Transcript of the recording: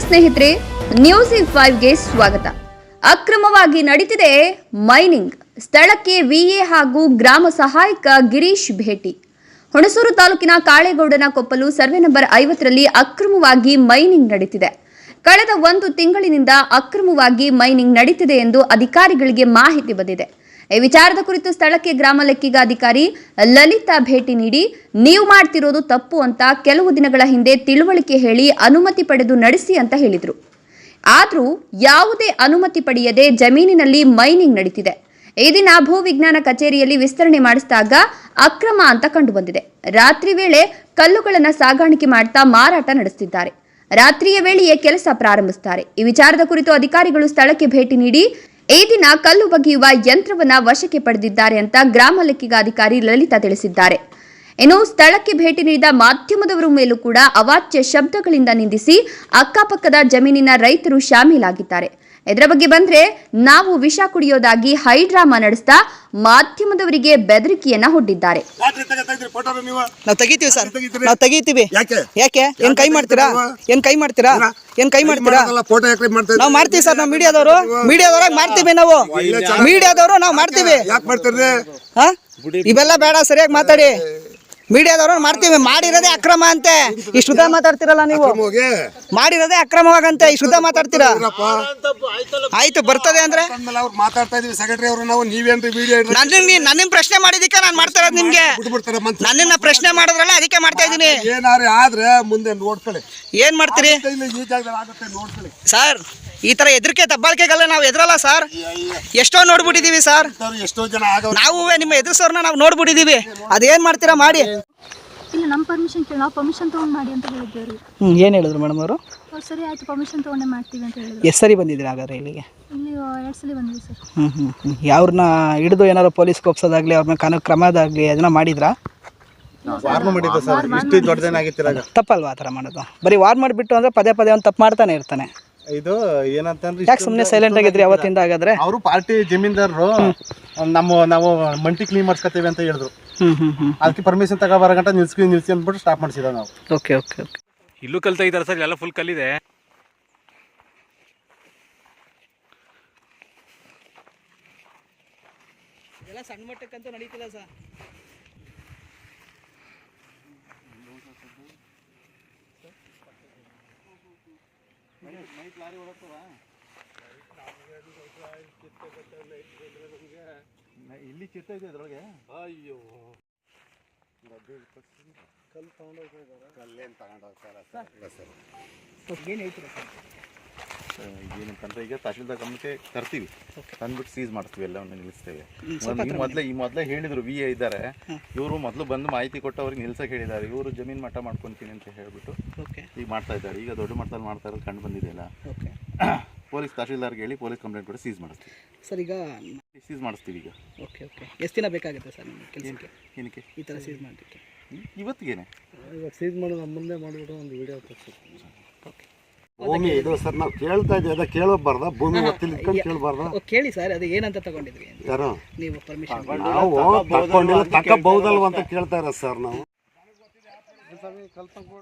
ಸ್ನೇಹಿತರೆ, ನ್ಯೂಸ್ 5ಗೆ ಸ್ವಾಗತ. ಅಕ್ರಮವಾಗಿ ನಡೀತಿದೆ ಮೈನಿಂಗ್. ಸ್ಥಳಕ್ಕೆ ವಿಎ ಹಾಗೂ ಗ್ರಾಮ ಸಹಾಯಕ ಗಿರೀಶ್ ಭೇಟಿ. ಹುಣಸೂರು ತಾಲೂಕಿನ ಕಾಳೇಗೌಡನ ಕೊಪ್ಪಲು ಸರ್ವೆ ನಂಬರ್ 50ರಲ್ಲಿ ಅಕ್ರಮವಾಗಿ ಮೈನಿಂಗ್ ನಡೀತಿದೆ. ಕಳೆದ 1 ತಿಂಗಳಿನಿಂದ ಅಕ್ರಮವಾಗಿ ಮೈನಿಂಗ್ ನಡೀತಿದೆ ಎಂದು ಅಧಿಕಾರಿಗಳಿಗೆ ಮಾಹಿತಿ ಬಂದಿದೆ. ಈ ವಿಚಾರದ ಕುರಿತು ಸ್ಥಳಕ್ಕೆ ಗ್ರಾಮ ಲೆಕ್ಕಿಗ ಅಧಿಕಾರಿ ಲಲಿತಾ ಭೇಟಿ ನೀಡಿ ನೀವು ಮಾಡ್ತಿರೋದು ತಪ್ಪು ಅಂತ ಕೆಲವು ದಿನಗಳ ಹಿಂದೆ ತಿಳುವಳಿಕೆ ಹೇಳಿ ಅನುಮತಿ ಪಡೆದು ನಡೆಸಿ ಅಂತ ಹೇಳಿದ್ರು. ಆದರೂ ಯಾವುದೇ ಅನುಮತಿ ಪಡೆಯದೆ ಜಮೀನಿನಲ್ಲಿ ಮೈನಿಂಗ್ ನಡೀತಿದೆ. ಈ ದಿನ ಭೂ ವಿಜ್ಞಾನ ಕಚೇರಿಯಲ್ಲಿ ವಿಸ್ತರಣೆ ಮಾಡಿಸಿದಾಗ ಅಕ್ರಮ ಅಂತ ಕಂಡು ಬಂದಿದೆ. ರಾತ್ರಿ ವೇಳೆ ಕಲ್ಲುಗಳನ್ನು ಸಾಗಾಣಿಕೆ ಮಾಡ್ತಾ ಮಾರಾಟ ನಡೆಸುತ್ತಿದ್ದಾರೆ. ರಾತ್ರಿಯ ವೇಳೆಯೇ ಕೆಲಸ ಪ್ರಾರಂಭಿಸುತ್ತಾರೆ. ಈ ವಿಚಾರದ ಕುರಿತು ಅಧಿಕಾರಿಗಳು ಸ್ಥಳಕ್ಕೆ ಭೇಟಿ ನೀಡಿ ಈ ದಿನ ಕಲ್ಲು ಬಗೆಯುವ ಯಂತ್ರವನ್ನ ವಶಕ್ಕೆ ಪಡೆದಿದ್ದಾರೆ ಅಂತ ಗ್ರಾಮ ಲೆಕ್ಕಿಗ ಅಧಿಕಾರಿ ಲಲಿತಾ ತಿಳಿಸಿದ್ದಾರೆ. ಇನ್ನು ಸ್ಥಳಕ್ಕೆ ಭೇಟಿ ನೀಡಿದ ಮಾಧ್ಯಮದವರ ಮೇಲೂ ಕೂಡ ಅವಾಚ್ಯ ಶಬ್ದಗಳಿಂದ ನಿಂದಿಸಿ ಅಕ್ಕಪಕ್ಕದ ಜಮೀನಿನ ರೈತರು ಶಾಮೀಲಾಗಿದ್ದಾರೆ. ಇದರ ಬಗ್ಗೆ ಬಂದ್ರೆ ನಾವು ವಿಷ ಕುಡಿಯೋದಾಗಿ ಹೈಡ್ರಾಮಾ ನಡೆಸ್ತಾ ಮಾಧ್ಯಮದವರಿಗೆ ಬೆದರಿಕೆಯನ್ನ ಹೊಡ್ಡಿದ್ದಾರೆ. ನಾವು ತೆಗಿತೀವಿ ಸರ್, ನಾವು ತೆಗಿತೀವಿ. ಯಾಕೆ ಏನ್ ಕೈ ಮಾಡ್ತೀರಾ? ಏನ್ ಕೈ ಮಾಡ್ತೀರಾ? ನಾವು ಮಾಡ್ತೀವಿ ಸರ್. ನಾವು ಮೀಡಿಯಾದವ್ರಾಗ ಮಾಡ್ತೀವಿ. ನಾವು ಮಾಡ್ತೀವಿ. ಇವೆಲ್ಲ ಬೇಡ, ಸರಿಯಾಗಿ ಮಾತಾಡಿ. ಮೀಡಿಯಾದವ್ರು ಮಾಡ್ತೀವಿ. ಮಾಡಿರೋದೇ ಅಕ್ರಮ ಅಂತೆ. ಇಷ್ಟು ಉದ್ದ ಮಾತಾಡ್ತಿರಲ್ಲ ನೀವು. ಮಾಡಿರೋದೇ ಅಕ್ರಮವಾಗಂತೆ. ಇಷ್ಟು ಉದ್ದ ಮಾತಾಡ್ತೀರಾ? ಆಯ್ತು, ಬರ್ತದೆ ಅಂದ್ರೆ ಮಾತಾಡ್ತಾ ಇದೀವಿ. ಸೆಕ್ರೆಟರಿ ಅವರು ನಾವು ನೀವೇನ್ರಿ ವಿಡಿಯೋ ನನ್ನ ಪ್ರಶ್ನೆ ಮಾಡಿದಕ್ಕೆ ನಾನು ಮಾಡ್ತಾ ಇರೋದು. ನಿಮ್ಗೆ ನನ್ನನ್ನ ಪ್ರಶ್ನೆ ಮಾಡಿದ್ರಲ್ಲ, ಅದಕ್ಕೆ ಮಾಡ್ತಾ ಇದೀನಿ. ಏನಾರು ಆದ್ರೆ ಮುಂದೆ ನೋಡ್ಕೊಳ್ಳಿ. ಏನ್ ಮಾಡ್ತೀರಿ ಸರ್? ಈ ತರ ಎದರಿಕೆ ದಬ್ಬಾಳಿಕೆಗಲ್ಲ ನಾವು ಎದುರಲ್ಲ ಸರ್. ಎಷ್ಟೋ ನೋಡ್ಬಿಟ್ಟಿದೀವಿ ಸರ್. ಎಷ್ಟೋ ಜನ ನಾವು ನಿಮ್ಮ ಎದುರಿಸೋರ್ನ ನಾವು ನೋಡ್ಬಿಟ್ಟಿದೀವಿ. ಅದೇನ್ ಮಾಡ್ತೀರಾ ಮಾಡಿ. ಇಲ್ಲ, ನಮ್ಮ ಪರ್ಮಿಷನ್ ಕೇಳಿ ನಾವು ಪರ್ಮಿಷನ್ ತೊಗೊಂಡು ಮಾಡಿ ಅಂತ ಹೇಳಿದ್ದೇವೆ. ಏನು ಹೇಳಿದ್ರು ಮೇಡಮ್ ಅವರು? ಸರಿ ಆಯ್ತು, ಪರ್ಮಿಷನ್ ತೊಗೊಂಡೇ ಮಾಡ್ತೀವಿ ಅಂತ ಹೇಳಿದ್ರು. ಎಷ್ಟು ಸರಿ ಬಂದಿದ್ದೀರಾ ಹಾಗಾದ್ರೆ ಇಲ್ಲಿಗೆ? ಇಲ್ಲಿ 2 ಸಲ ಬಂದಿವಿ ಸರ್. ಯಾವ್ರನ್ನ ಹಿಡಿದು ಏನಾದ್ರು ಪೊಲೀಸ್ ಕೋಪ್ಸೋದಾಗ್ಲಿ, ಅವ್ರನ್ನ ಕಾನೂನು ಕ್ರಮದಾಗ್ಲಿ ಅದನ್ನ ಮಾಡಿದ್ರಾ? ವಾರ್ನ್ ಮಾಡಿದ್ದೆ ಸರ್. ಇಷ್ಟು ದೊಡ್ಡದೇನಾಗಿತ್ತಿರ ತಪ್ಪಲ್ವಾ ಆ ಥರ ಮಾಡೋದು? ಬರೀ ವಾರ್ ಮಾಡಿಬಿಟ್ಟು ಅಂದ್ರೆ ಪದೇ ಪದೇ ಅವ್ನು ತಪ್ಪು ಮಾಡ್ತಾನೆ ಇರ್ತಾನೆ. ಇದು ಏನಂತಂದ್ರೆ ಯಾಕೆ ಸುಮ್ಮನೆ ಸೈಲೆಂಟ್ ಆಗಿದ್ರಿ ಅವತ್ತಿಂದ? ಹಾಗಾದ್ರೆ ಅವರು ಪಾರ್ಟಿ ಜಮೀನ್ದಾರರು ನಾವು ಮಂಟಿ ಕ್ಲೀನ್ ಮಾಡ್ಸ್ಕೊತೀವಿ ಅಂತ ಹೇಳಿದ್ರು. ಅದಕ್ಕೆ ಪರ್ಮಿಷನ್ ತಗೋಬಾರ ಗಂಟ ನಿಲ್ಸಿ ಅಂದ್ಬಿಟ್ಟು ಸ್ಟಾಪ್ ಮಾಡಿಸಿದ ನಾವು. Okay okay okay. ಇಲ್ಲೂ ಕಲ್ತಾ ಇದ್ದಾರೆ ಸರ್, ಎಲ್ಲ ಫುಲ್ ಕಲ್ಲಿದೆ. ಎಲ್ಲ ಸಣ್ಣ ಮಟ್ಟಕ್ಕಂತೂ ನಡೀತಿಲ್ಲ ಸರ್. ಇಲ್ಲಿ ಚಿತ್ತ ಇದೆ ಅದ್ರೊಳಗೆ. ಅಯ್ಯೋ, ಕಲ್ಲು ತಗೊಂಡೋಗ್ತಾರೆ. ಕಲ್ಲೇನು ತಗೊಂಡೋಗ್ತಾರ ಸರ್? ಏನು ಹೇಳ್ತೀರಾ ಸರ್? ಏನಂತಂದ್ರೆ ಈಗ ತಹಶೀಲ್ದಾರ್ ಗಮನಕ್ಕೆ ತರ್ತೀವಿ, ತಂದ್ಬಿಟ್ಟು ಸೀಸ್ ಮಾಡ್ತೀವಿ, ಎಲ್ಲವನ್ನು ನಿಲ್ಲಿಸ್ತೇವೆ. ಈ ಮೊದಲೇ ಹೇಳಿದ್ರು ವಿ ಎ ಇದ್ದಾರೆ, ಇವರು ಮೊದಲು ಬಂದು ಮಾಹಿತಿ ಕೊಟ್ಟು ಅವ್ರಿಗೆ ನಿಲ್ಸಕ್ಕೆ ಹೇಳಿದ್ದಾರೆ. ಇವರು ಜಮೀನು ಮಟ್ಟ ಮಾಡ್ಕೊತೀನಿ ಅಂತ ಹೇಳ್ಬಿಟ್ಟು ಈಗ ಮಾಡ್ತಾ ಇದ್ದಾರೆ. ಈಗ ದೊಡ್ಡ ಮಟ್ಟದಲ್ಲಿ ಮಾಡ್ತಾ ಇರೋದು ಕಂಡು ಬಂದಿದೆಯಲ್ಲ. ಪೊಲೀಸ್ ತಹಶೀಲ್ದಾರ್ಗೆ ಹೇಳಿ ಪೊಲೀಸ್ ಕಂಪ್ಲೇಂಟ್ ಕೂಡ ಸೀಸ್ ಮಾಡಿಸ್ತೀವಿ ಸರ್. ಈಗ ಸೀಸ್ ಮಾಡಿಸ್ತೀವಿ ಈಗ. Okay okay. ಎಷ್ಟು ದಿನ ಬೇಕಾಗುತ್ತೆ ಸರ್ ನಿಮಗೆ ಕೆಲಸಕ್ಕೆ? ಏನಕ್ಕೆ ಈ ಥರ ಸೀಸ್ ಮಾಡಲಿಕ್ಕೆ? ಇವತ್ತಿಗೇನೆ ಸೀಸ್ ಮಾಡೋದು ನಮ್ಮ ಮುಂದೆ ಮಾಡಿಬಿಟ್ಟು ಒಂದು ವಿಡಿಯೋ ತೋರಿಸ್ತೀವಿ. ಓಕೆ. ಭೂಮಿ ಇದು ಸರ್, ನಾವು ಕೇಳ್ತಾ ಇದ್ದೀವಿ. ಅದ ಕೇಳಬಾರ್ದ? ಭೂಮಿ ಒತ್ತಿಲಿ ಕೇಳಬಾರ್ದ? ಕೇಳಿ ಸರ್, ಅದು ಏನಂತ ತಗೊಂಡಿದ್ರಿ? ಯಾರು ನೀವು ಪರ್ಮಿಷನ್? ನಾವು ತಗೊಂಡಿಲ್ಲ, ತಗೋಬಹುದಲ್ವ ಅಂತ ಕೇಳ್ತಾ ಇರೋದು ಸರ್ ನಾವು.